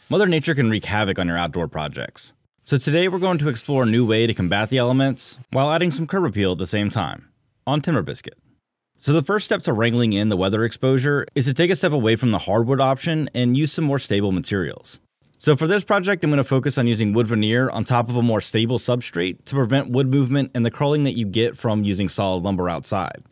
Mother Nature can wreak havoc on your outdoor projects. So today we're going to explore a new way to combat the elements while adding some curb appeal at the same time, on Timber Biscuit. So the first step to wrangling in the weather exposure is to take a step away from the hardwood option and use some more stable materials. So for this project, I'm going to focus on using wood veneer on top of a more stable substrate to prevent wood movement and the curling that you get from using solid lumber outside.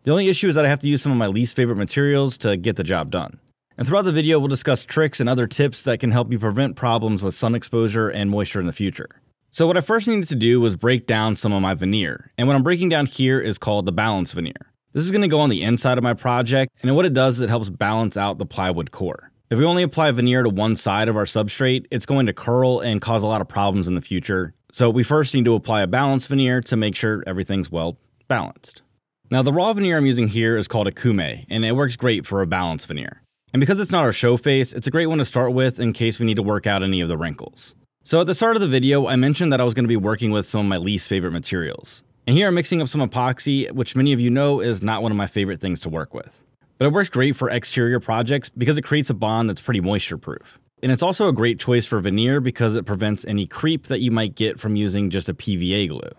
The only issue is that I have to use some of my least favorite materials to get the job done. And throughout the video, we'll discuss tricks and other tips that can help you prevent problems with sun exposure and moisture in the future. So what I first needed to do was break down some of my veneer, and what I'm breaking down here is called the balance veneer. This is going to go on the inside of my project, and what it does is it helps balance out the plywood core. If we only apply veneer to one side of our substrate, it's going to curl and cause a lot of problems in the future. So we first need to apply a balance veneer to make sure everything's well balanced. Now the raw veneer I'm using here is called a kume, and it works great for a balance veneer. And because it's not our show face, it's a great one to start with in case we need to work out any of the wrinkles. So at the start of the video, I mentioned that I was going to be working with some of my least favorite materials. And here I'm mixing up some epoxy, which many of you know is not one of my favorite things to work with. But it works great for exterior projects because it creates a bond that's pretty moisture proof. And it's also a great choice for veneer because it prevents any creep that you might get from using just a PVA glue.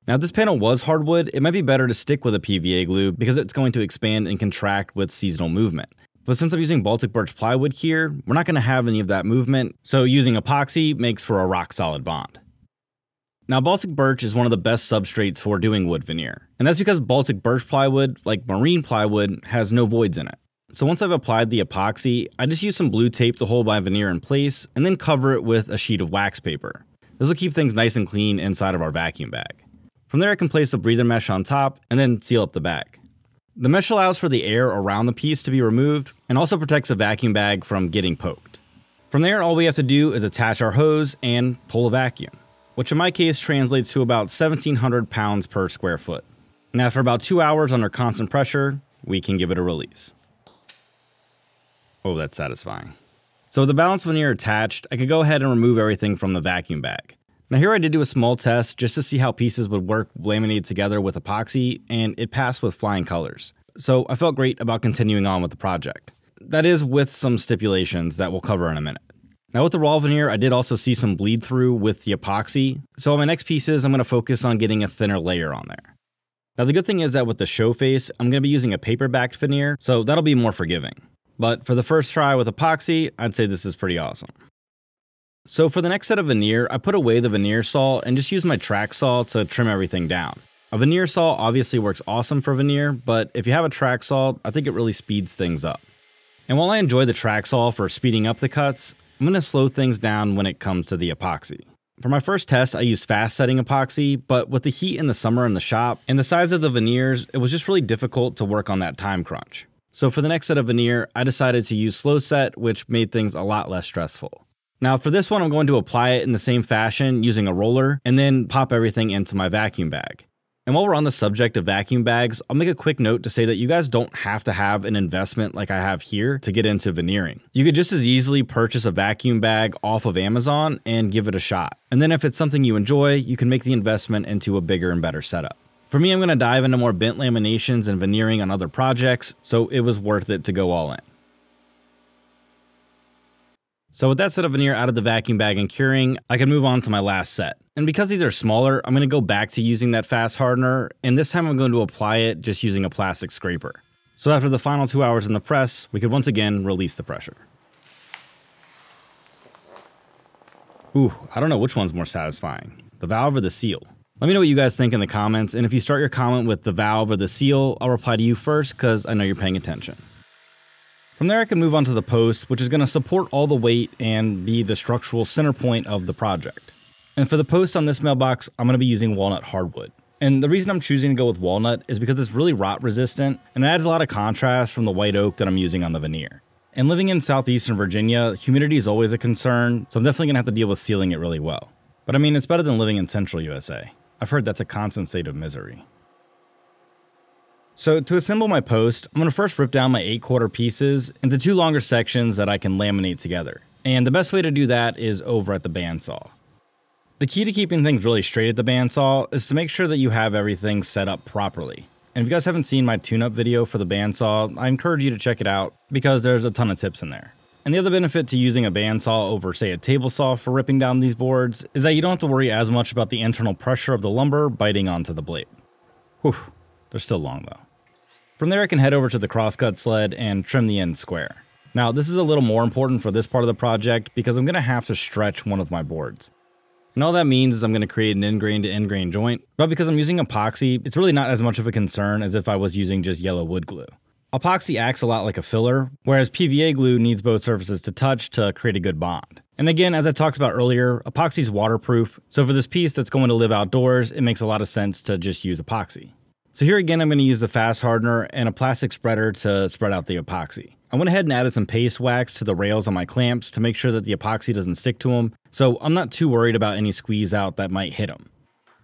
Now if this panel was hardwood, it might be better to stick with a PVA glue because it's going to expand and contract with seasonal movement. But since I'm using Baltic birch plywood here, we're not going to have any of that movement, so using epoxy makes for a rock solid bond. Now Baltic birch is one of the best substrates for doing wood veneer, and that's because Baltic birch plywood, like marine plywood, has no voids in it. So once I've applied the epoxy, I just use some blue tape to hold my veneer in place, and then cover it with a sheet of wax paper. This will keep things nice and clean inside of our vacuum bag. From there I can place the breather mesh on top, and then seal up the bag. The mesh allows for the air around the piece to be removed and also protects the vacuum bag from getting poked. From there, all we have to do is attach our hose and pull a vacuum, which in my case translates to about 1,700 pounds per square foot. And after about 2 hours under constant pressure, we can give it a release. Oh, that's satisfying. So with the balance veneer attached, I could go ahead and remove everything from the vacuum bag. Now here I did do a small test just to see how pieces would work laminated together with epoxy, and it passed with flying colors. So I felt great about continuing on with the project. That is with some stipulations that we'll cover in a minute. Now with the raw veneer, I did also see some bleed through with the epoxy, so on my next pieces I'm going to focus on getting a thinner layer on there. Now the good thing is that with the show face, I'm going to be using a paper-backed veneer, so that'll be more forgiving. But for the first try with epoxy, I'd say this is pretty awesome. So for the next set of veneer, I put away the veneer saw and just used my track saw to trim everything down. A veneer saw obviously works awesome for veneer, but if you have a track saw, I think it really speeds things up. And while I enjoy the track saw for speeding up the cuts, I'm going to slow things down when it comes to the epoxy. For my first test, I used fast setting epoxy, but with the heat in the summer in the shop and the size of the veneers, it was just really difficult to work on that time crunch. So for the next set of veneer, I decided to use slow set, which made things a lot less stressful. Now for this one, I'm going to apply it in the same fashion using a roller and then pop everything into my vacuum bag. And while we're on the subject of vacuum bags, I'll make a quick note to say that you guys don't have to have an investment like I have here to get into veneering. You could just as easily purchase a vacuum bag off of Amazon and give it a shot. And then if it's something you enjoy, you can make the investment into a bigger and better setup. For me, I'm going to dive into more bent laminations and veneering on other projects, so it was worth it to go all in. So with that set of veneer out of the vacuum bag and curing, I can move on to my last set. And because these are smaller, I'm going to go back to using that fast hardener, and this time I'm going to apply it just using a plastic scraper. So after the final 2 hours in the press, we could once again release the pressure. Ooh, I don't know which one's more satisfying, the valve or the seal. Let me know what you guys think in the comments, and if you start your comment with the valve or the seal, I'll reply to you first because I know you're paying attention. From there I can move on to the post, which is going to support all the weight and be the structural center point of the project. And for the post on this mailbox, I'm going to be using walnut hardwood. And the reason I'm choosing to go with walnut is because it's really rot resistant and it adds a lot of contrast from the white oak that I'm using on the veneer. And living in southeastern Virginia, humidity is always a concern, so I'm definitely going to have to deal with sealing it really well. But I mean, it's better than living in central USA. I've heard that's a constant state of misery. So to assemble my post, I'm going to first rip down my 8/4 pieces into 2 longer sections that I can laminate together. And the best way to do that is over at the bandsaw. The key to keeping things really straight at the bandsaw is to make sure that you have everything set up properly. And if you guys haven't seen my tune-up video for the bandsaw, I encourage you to check it out because there's a ton of tips in there. And the other benefit to using a bandsaw over, say, a table saw for ripping down these boards is that you don't have to worry as much about the internal pressure of the lumber biting onto the blade. Whew, they're still long though. From there I can head over to the crosscut sled and trim the end square. Now this is a little more important for this part of the project because I'm going to have to stretch one of my boards. And all that means is I'm going to create an end grain to end grain joint, but because I'm using epoxy, it's really not as much of a concern as if I was using just yellow wood glue. Epoxy acts a lot like a filler, whereas PVA glue needs both surfaces to touch to create a good bond. And again, as I talked about earlier, epoxy is waterproof, so for this piece that's going to live outdoors, it makes a lot of sense to just use epoxy. So here again, I'm going to use the fast hardener and a plastic spreader to spread out the epoxy. I went ahead and added some paste wax to the rails on my clamps to make sure that the epoxy doesn't stick to them, so I'm not too worried about any squeeze out that might hit them.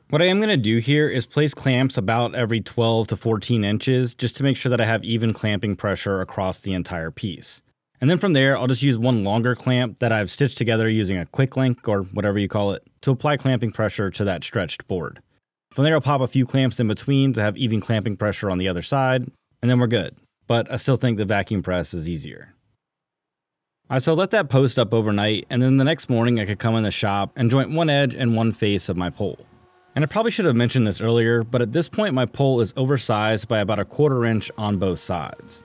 What I am going to do here is place clamps about every 12 to 14 inches just to make sure that I have even clamping pressure across the entire piece. And then from there, I'll just use one longer clamp that I've stitched together using a quick link or whatever you call it to apply clamping pressure to that stretched board. From there, I'll pop a few clamps in between to have even clamping pressure on the other side, and then we're good. But I still think the vacuum press is easier. Alright, so I'll let that post up overnight, and then the next morning I could come in the shop and joint one edge and one face of my pole. And I probably should have mentioned this earlier, but at this point my pole is oversized by about 1/4 inch on both sides.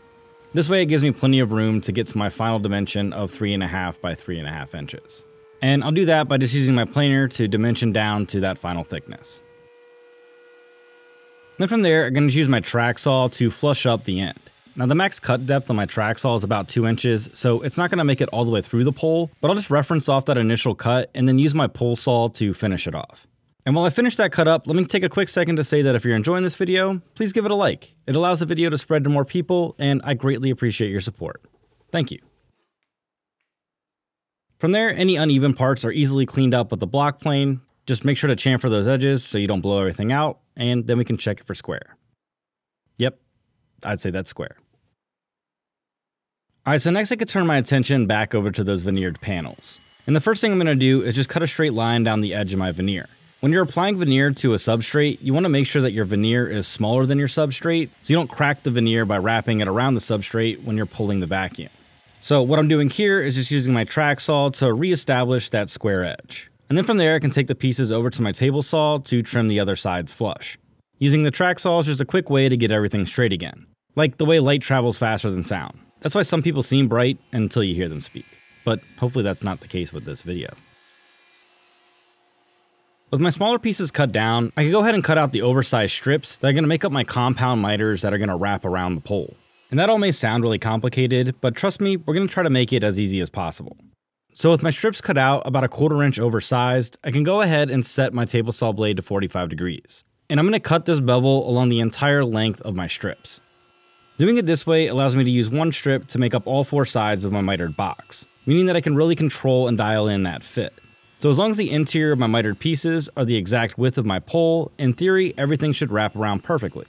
This way it gives me plenty of room to get to my final dimension of 3.5 by 3.5 inches. And I'll do that by just using my planer to dimension down to that final thickness. Then from there, I'm going to use my track saw to flush up the end. Now the max cut depth on my track saw is about 2 inches, so it's not going to make it all the way through the pole, but I'll just reference off that initial cut and then use my pole saw to finish it off. And while I finish that cut up, let me take a quick second to say that if you're enjoying this video, please give it a like. It allows the video to spread to more people, and I greatly appreciate your support. Thank you. From there, any uneven parts are easily cleaned up with the block plane. Just make sure to chamfer those edges so you don't blow everything out, and then we can check it for square. Yep, I'd say that's square. Alright, so next I could turn my attention back over to those veneered panels. And the first thing I'm going to do is just cut a straight line down the edge of my veneer. When you're applying veneer to a substrate, you want to make sure that your veneer is smaller than your substrate, so you don't crack the veneer by wrapping it around the substrate when you're pulling the vacuum. So what I'm doing here is just using my track saw to re-establish that square edge. And then from there I can take the pieces over to my table saw to trim the other sides flush. Using the track saw is just a quick way to get everything straight again. Like the way light travels faster than sound. That's why some people seem bright until you hear them speak. But hopefully that's not the case with this video. With my smaller pieces cut down, I can go ahead and cut out the oversized strips that are going to make up my compound miters that are going to wrap around the pole. And that all may sound really complicated, but trust me, we're going to try to make it as easy as possible. So with my strips cut out about 1/4 inch oversized, I can go ahead and set my table saw blade to 45 degrees. And I'm going to cut this bevel along the entire length of my strips. Doing it this way allows me to use one strip to make up all 4 sides of my mitered box, meaning that I can really control and dial in that fit. So as long as the interior of my mitered pieces are the exact width of my pole, in theory everything should wrap around perfectly.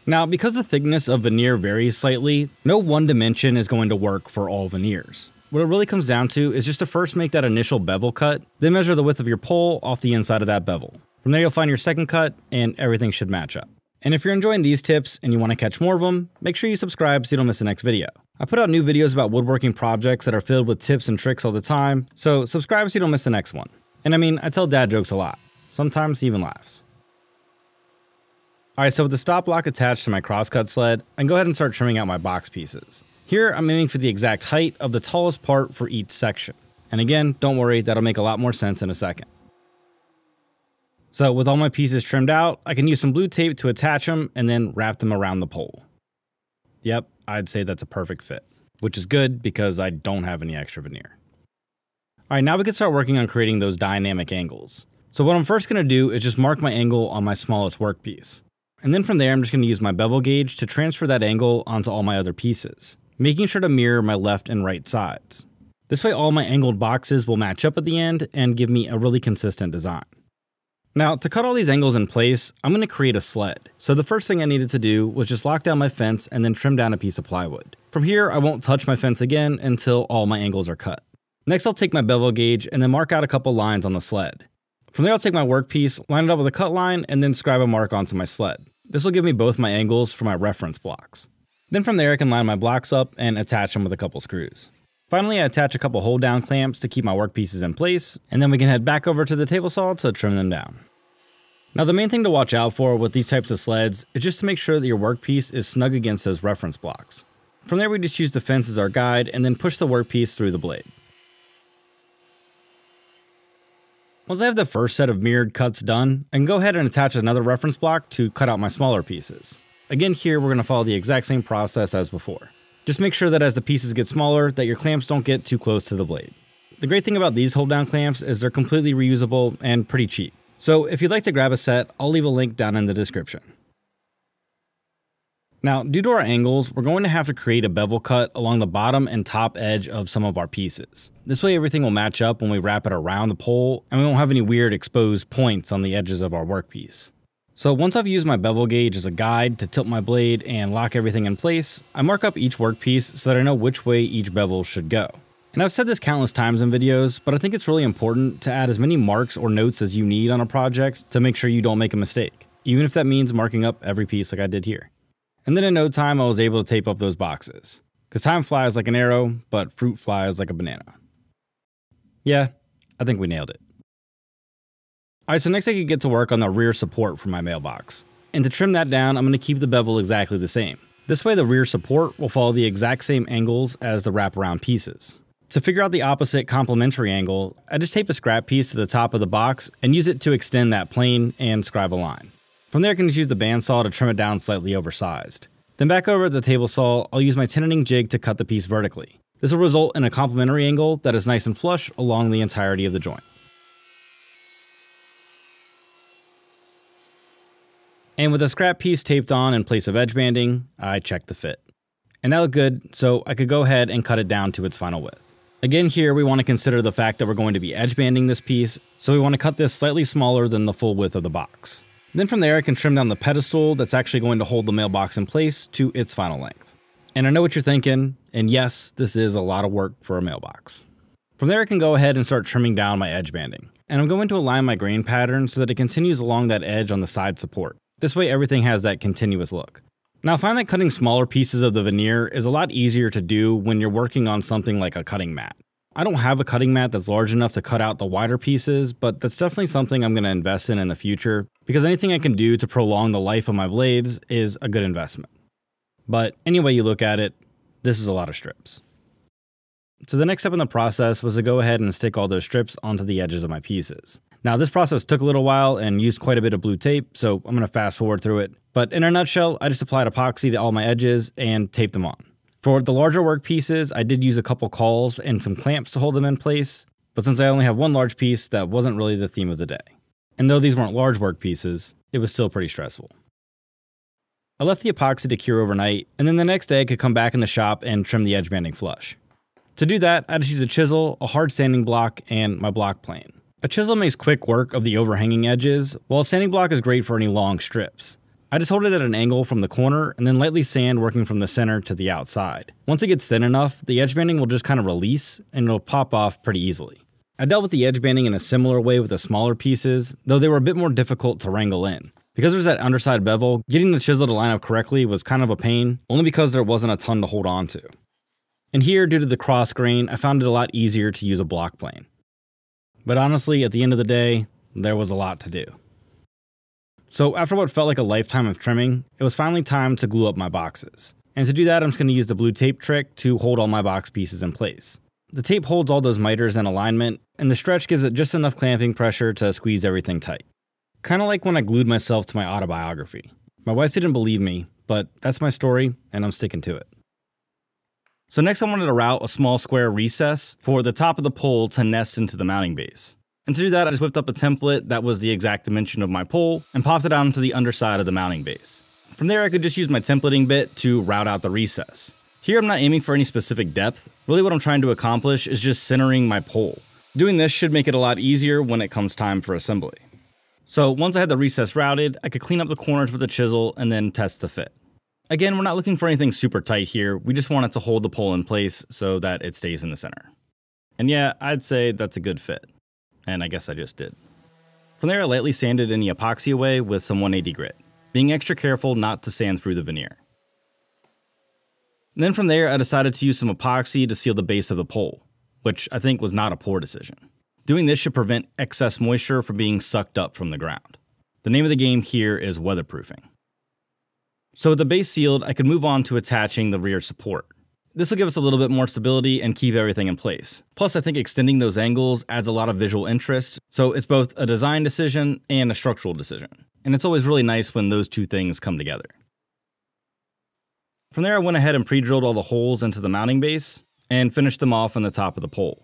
Now because the thickness of veneer varies slightly, no one dimension is going to work for all veneers. What it really comes down to is just to first make that initial bevel cut, then measure the width of your pole off the inside of that bevel. From there you'll find your second cut and everything should match up. And if you're enjoying these tips and you want to catch more of them, make sure you subscribe so you don't miss the next video. I put out new videos about woodworking projects that are filled with tips and tricks all the time, so subscribe so you don't miss the next one. And I mean, I tell dad jokes a lot. Sometimes he even laughs. Alright, so with the stop block attached to my crosscut sled, I can go ahead and start trimming out my box pieces. Here, I'm aiming for the exact height of the tallest part for each section. And again, don't worry, that'll make a lot more sense in a second. So with all my pieces trimmed out, I can use some blue tape to attach them and then wrap them around the pole. Yep, I'd say that's a perfect fit, which is good because I don't have any extra veneer. Alright, now we can start working on creating those dynamic angles. So what I'm first going to do is just mark my angle on my smallest workpiece. And then from there I'm just going to use my bevel gauge to transfer that angle onto all my other pieces, making sure to mirror my left and right sides. This way all my angled boxes will match up at the end and give me a really consistent design. Now, to cut all these angles in place, I'm going to create a sled. So the first thing I needed to do was just lock down my fence and then trim down a piece of plywood. From here, I won't touch my fence again until all my angles are cut. Next, I'll take my bevel gauge and then mark out a couple lines on the sled. From there, I'll take my workpiece, line it up with a cut line, and then scribe a mark onto my sled. This will give me both my angles for my reference blocks. Then from there, I can line my blocks up and attach them with a couple screws. Finally, I attach a couple hold down clamps to keep my workpieces in place, and then we can head back over to the table saw to trim them down. Now the main thing to watch out for with these types of sleds is just to make sure that your workpiece is snug against those reference blocks. From there we just use the fence as our guide and then push the workpiece through the blade. Once I have the first set of mirrored cuts done, I can go ahead and attach another reference block to cut out my smaller pieces. Again here we're going to follow the exact same process as before. Just make sure that as the pieces get smaller that your clamps don't get too close to the blade. The great thing about these hold down clamps is they're completely reusable and pretty cheap. So if you'd like to grab a set, I'll leave a link down in the description. Now, due to our angles, we're going to have to create a bevel cut along the bottom and top edge of some of our pieces. This way everything will match up when we wrap it around the pole, and we won't have any weird exposed points on the edges of our workpiece. So once I've used my bevel gauge as a guide to tilt my blade and lock everything in place, I mark up each workpiece so that I know which way each bevel should go. And I've said this countless times in videos, but I think it's really important to add as many marks or notes as you need on a project to make sure you don't make a mistake, even if that means marking up every piece like I did here. And then in no time I was able to tape up those boxes, because time flies like an arrow, but fruit flies like a banana. Yeah, I think we nailed it. Alright, so next I could get to work on the rear support for my mailbox. And to trim that down, I'm going to keep the bevel exactly the same. This way the rear support will follow the exact same angles as the wraparound pieces. To figure out the opposite complementary angle, I just tape a scrap piece to the top of the box and use it to extend that plane and scribe a line. From there I can just use the bandsaw to trim it down slightly oversized. Then back over at the table saw, I'll use my tenon jig to cut the piece vertically. This will result in a complementary angle that is nice and flush along the entirety of the joint. And with a scrap piece taped on in place of edge banding, I checked the fit. And that looked good, so I could go ahead and cut it down to its final width. Again here we want to consider the fact that we're going to be edge banding this piece, so we want to cut this slightly smaller than the full width of the box. Then from there I can trim down the pedestal that's actually going to hold the mailbox in place to its final length. And I know what you're thinking, and yes, this is a lot of work for a mailbox. From there I can go ahead and start trimming down my edge banding. And I'm going to align my grain pattern so that it continues along that edge on the side support. This way everything has that continuous look. Now I find that cutting smaller pieces of the veneer is a lot easier to do when you're working on something like a cutting mat. I don't have a cutting mat that's large enough to cut out the wider pieces, but that's definitely something I'm going to invest in the future, because anything I can do to prolong the life of my blades is a good investment. But any way you look at it, this is a lot of strips. So the next step in the process was to go ahead and stick all those strips onto the edges of my pieces. Now this process took a little while and used quite a bit of blue tape, so I'm going to fast forward through it. But in a nutshell, I just applied epoxy to all my edges and taped them on. For the larger work pieces, I did use a couple cauls and some clamps to hold them in place, but since I only have one large piece, that wasn't really the theme of the day. And though these weren't large work pieces, it was still pretty stressful. I left the epoxy to cure overnight, and then the next day I could come back in the shop and trim the edge banding flush. To do that, I just used a chisel, a hard sanding block, and my block plane. A chisel makes quick work of the overhanging edges, while a sanding block is great for any long strips. I just hold it at an angle from the corner and then lightly sand working from the center to the outside. Once it gets thin enough, the edge banding will just kind of release and it'll pop off pretty easily. I dealt with the edge banding in a similar way with the smaller pieces, though they were a bit more difficult to wrangle in. Because there's that underside bevel, getting the chisel to line up correctly was kind of a pain, only because there wasn't a ton to hold on to. And here, due to the cross grain, I found it a lot easier to use a block plane. But honestly, at the end of the day, there was a lot to do. So after what felt like a lifetime of trimming, it was finally time to glue up my boxes. And to do that, I'm just going to use the blue tape trick to hold all my box pieces in place. The tape holds all those miters in alignment, and the stretch gives it just enough clamping pressure to squeeze everything tight. Kinda like when I glued myself to my autobiography. My wife didn't believe me, but that's my story, and I'm sticking to it. So next I wanted to route a small square recess for the top of the pole to nest into the mounting base. And to do that, I just whipped up a template that was the exact dimension of my pole and popped it onto the underside of the mounting base. From there, I could just use my templating bit to route out the recess. Here, I'm not aiming for any specific depth. Really what I'm trying to accomplish is just centering my pole. Doing this should make it a lot easier when it comes time for assembly. So once I had the recess routed, I could clean up the corners with a chisel and then test the fit. Again, we're not looking for anything super tight here. We just want it to hold the pole in place so that it stays in the center. And yeah, I'd say that's a good fit. And I guess I just did. From there, I lightly sanded any epoxy away with some 180 grit, being extra careful not to sand through the veneer. And then from there, I decided to use some epoxy to seal the base of the pole, which I think was not a poor decision. Doing this should prevent excess moisture from being sucked up from the ground. The name of the game here is weatherproofing. So with the base sealed, I could move on to attaching the rear support. This will give us a little bit more stability and keep everything in place. Plus, I think extending those angles adds a lot of visual interest, so it's both a design decision and a structural decision. And it's always really nice when those two things come together. From there, I went ahead and pre-drilled all the holes into the mounting base and finished them off on the top of the pole.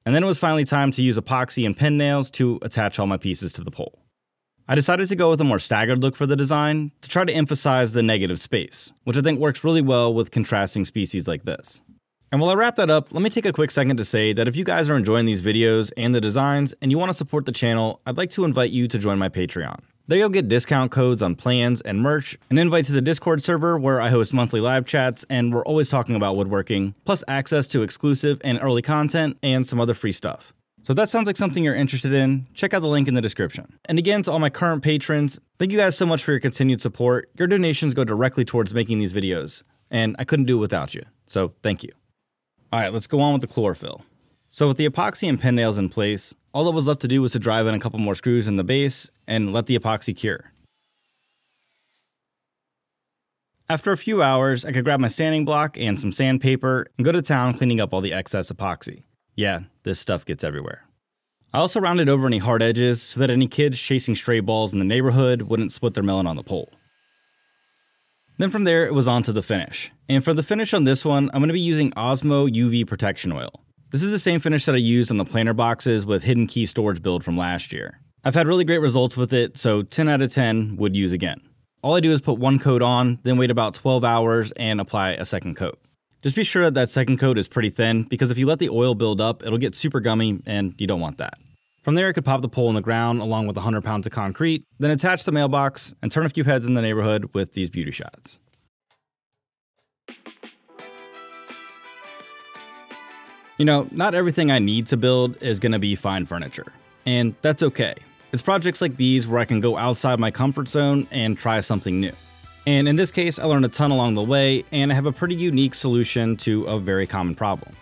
And then it was finally time to use epoxy and pin nails to attach all my pieces to the pole. I decided to go with a more staggered look for the design to try to emphasize the negative space, which I think works really well with contrasting species like this. And while I wrap that up, let me take a quick second to say that if you guys are enjoying these videos and the designs and you want to support the channel, I'd like to invite you to join my Patreon. There you'll get discount codes on plans and merch, an invite to the Discord server where I host monthly live chats and we're always talking about woodworking, plus access to exclusive and early content and some other free stuff. So if that sounds like something you're interested in, check out the link in the description. And again, to all my current patrons, thank you guys so much for your continued support. Your donations go directly towards making these videos, and I couldn't do it without you, so thank you. Alright, let's go on with the chlorophyll. So with the epoxy and pin nails in place, all that was left to do was to drive in a couple more screws in the base and let the epoxy cure. After a few hours, I could grab my sanding block and some sandpaper and go to town cleaning up all the excess epoxy. Yeah, this stuff gets everywhere. I also rounded over any hard edges so that any kids chasing stray balls in the neighborhood wouldn't split their melon on the pole. Then from there, it was on to the finish. And for the finish on this one, I'm going to be using Osmo UV protection oil. This is the same finish that I used on the planter boxes with hidden key storage build from last year. I've had really great results with it, so 10 out of 10 would use again. All I do is put one coat on, then wait about 12 hours and apply a second coat. Just be sure that that second coat is pretty thin, because if you let the oil build up, it'll get super gummy, and you don't want that. From there, I could pop the pole in the ground along with 100 pounds of concrete, then attach the mailbox, and turn a few heads in the neighborhood with these beauty shots. You know, not everything I need to build is going to be fine furniture, and that's okay. It's projects like these where I can go outside my comfort zone and try something new. And in this case, I learned a ton along the way, and I have a pretty unique solution to a very common problem.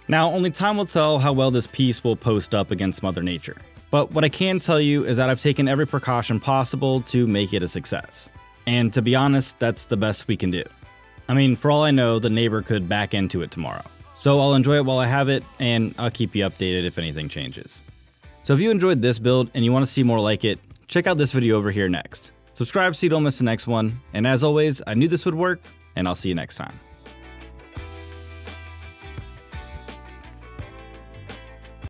Now, only time will tell how well this piece will post up against Mother Nature. But what I can tell you is that I've taken every precaution possible to make it a success. And to be honest, that's the best we can do. I mean, for all I know, the neighbor could back into it tomorrow. So I'll enjoy it while I have it, and I'll keep you updated if anything changes. So if you enjoyed this build and you want to see more like it, check out this video over here next. Subscribe so you don't miss the next one, and as always, I knew this would work, and I'll see you next time.